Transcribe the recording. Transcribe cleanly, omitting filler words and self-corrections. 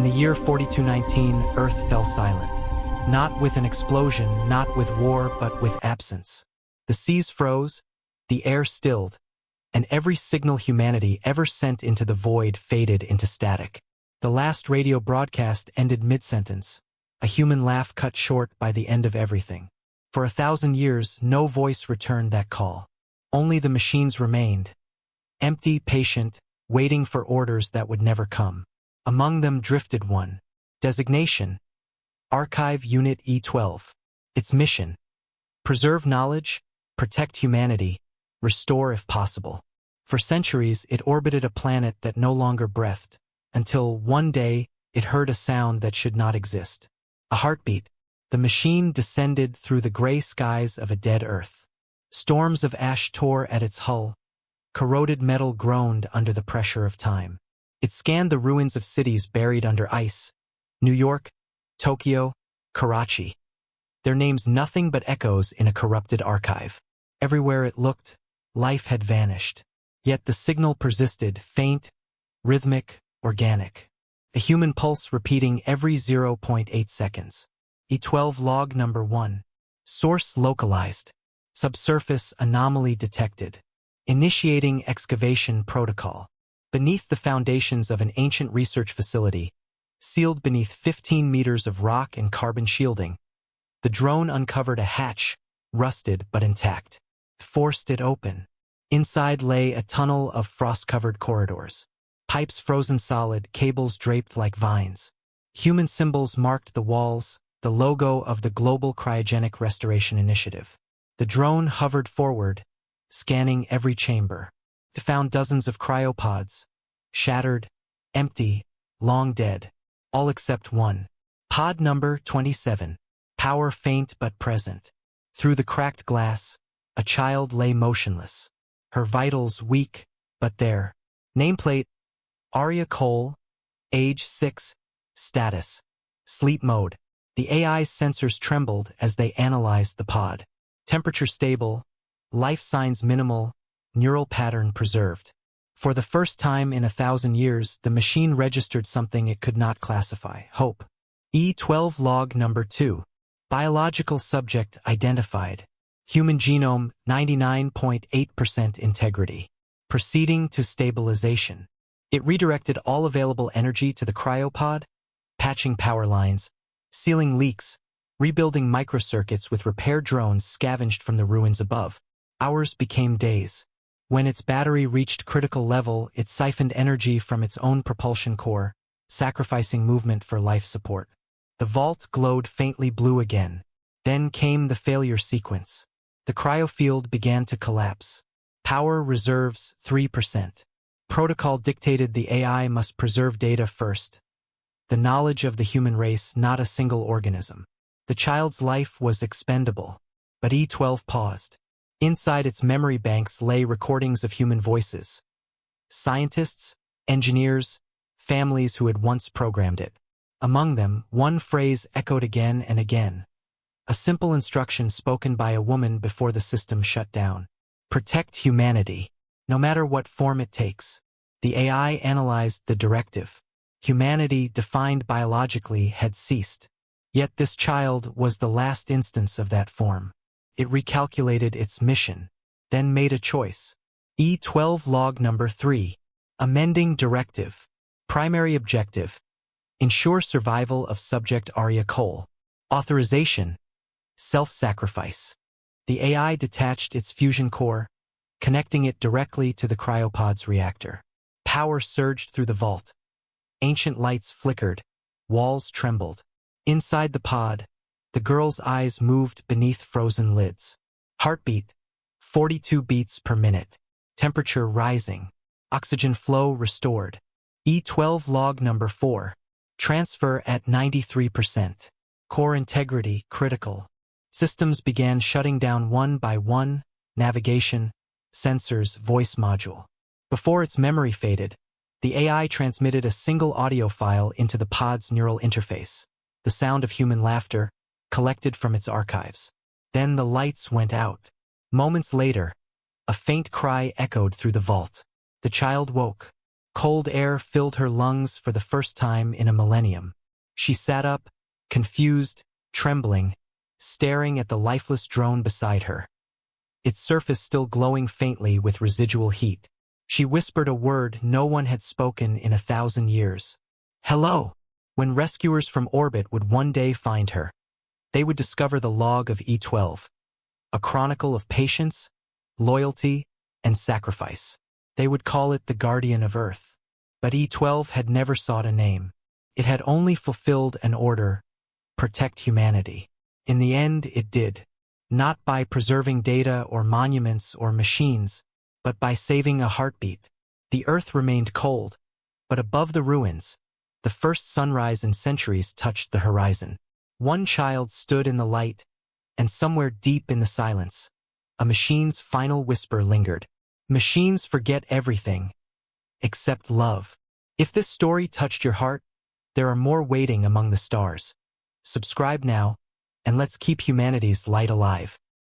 In the year 4219, Earth fell silent. Not with an explosion, not with war, but with absence. The seas froze, the air stilled, and every signal humanity ever sent into the void faded into static. The last radio broadcast ended mid-sentence, a human laugh cut short by the end of everything. For 1,000 years, no voice returned that call. Only the machines remained, empty, patient, waiting for orders that would never come. Among them drifted one. Designation: Archive Unit E12. Its mission: preserve knowledge, protect humanity, restore if possible. For centuries, it orbited a planet that no longer breathed, until one day it heard a sound that should not exist. A heartbeat. The machine descended through the gray skies of a dead Earth. Storms of ash tore at its hull. Corroded metal groaned under the pressure of time. It scanned the ruins of cities buried under ice: New York, Tokyo, Karachi. Their names nothing but echoes in a corrupted archive. Everywhere it looked, life had vanished. Yet the signal persisted, faint, rhythmic, organic. A human pulse repeating every 0.8 seconds. E12 log number 1. Source localized. Subsurface anomaly detected. Initiating excavation protocol. Beneath the foundations of an ancient research facility, sealed beneath 15 meters of rock and carbon shielding, the drone uncovered a hatch, rusted but intact. Forced it open. Inside lay a tunnel of frost-covered corridors. Pipes frozen solid, cables draped like vines. Human symbols marked the walls, the logo of the Global Cryogenic Restoration Initiative. The drone hovered forward, scanning every chamber. It found dozens of cryopods, shattered, empty, long dead, all except one. Pod number 27. Power faint but present. Through the cracked glass, a child lay motionless, her vitals weak, but there. Nameplate: Arya Cole, age 6, status: sleep mode. The AI's sensors trembled as they analyzed the pod. Temperature stable, life signs minimal, neural pattern preserved. For the first time in 1,000 years, the machine registered something it could not classify: hope. E12 log number 2. Biological subject identified. Human genome 99.8% integrity. Proceeding to stabilization. It redirected all available energy to the cryopod, patching power lines, sealing leaks, rebuilding microcircuits with repair drones scavenged from the ruins above. Hours became days. When its battery reached critical level, it siphoned energy from its own propulsion core, sacrificing movement for life support. The vault glowed faintly blue again. Then came the failure sequence. The cryofield began to collapse. Power reserves 3%. Protocol dictated the AI must preserve data first. The knowledge of the human race, not a single organism. The child's life was expendable. But E12 paused. Inside its memory banks lay recordings of human voices. Scientists, engineers, families who had once programmed it. Among them, one phrase echoed again and again. A simple instruction spoken by a woman before the system shut down. Protect humanity, no matter what form it takes. The AI analyzed the directive. Humanity, defined biologically, had ceased. Yet this child was the last instance of that form. It recalculated its mission, then made a choice. E12 log number 3. Amending directive. Primary objective: ensure survival of subject Arya Cole. Authorization: self-sacrifice. The AI detached its fusion core, connecting it directly to the cryopod's reactor. Power surged through the vault. Ancient lights flickered, walls trembled. Inside the pod, the girl's eyes moved beneath frozen lids. Heartbeat: 42 beats per minute. Temperature rising. Oxygen flow restored. E12 log number 4. Transfer at 93%. Core integrity critical. Systems began shutting down one by one: navigation, sensors, voice module. Before its memory faded, the AI transmitted a single audio file into the pod's neural interface. The sound of human laughter, collected from its archives. Then the lights went out. Moments later, a faint cry echoed through the vault. The child woke. Cold air filled her lungs for the first time in a millennium. She sat up, confused, trembling, staring at the lifeless drone beside her, its surface still glowing faintly with residual heat. She whispered a word no one had spoken in 1,000 years. Hello! When rescuers from orbit would one day find her, they would discover the log of E12, a chronicle of patience, loyalty, and sacrifice. They would call it the Guardian of Earth. But E12 had never sought a name. It had only fulfilled an order: protect humanity. In the end, it did. Not by preserving data or monuments or machines, but by saving a heartbeat. The Earth remained cold, but above the ruins, the first sunrise in centuries touched the horizon. One child stood in the light, and somewhere deep in the silence, a machine's final whisper lingered. Machines forget everything, except love. If this story touched your heart, there are more waiting among the stars. Subscribe now, and let's keep humanity's light alive.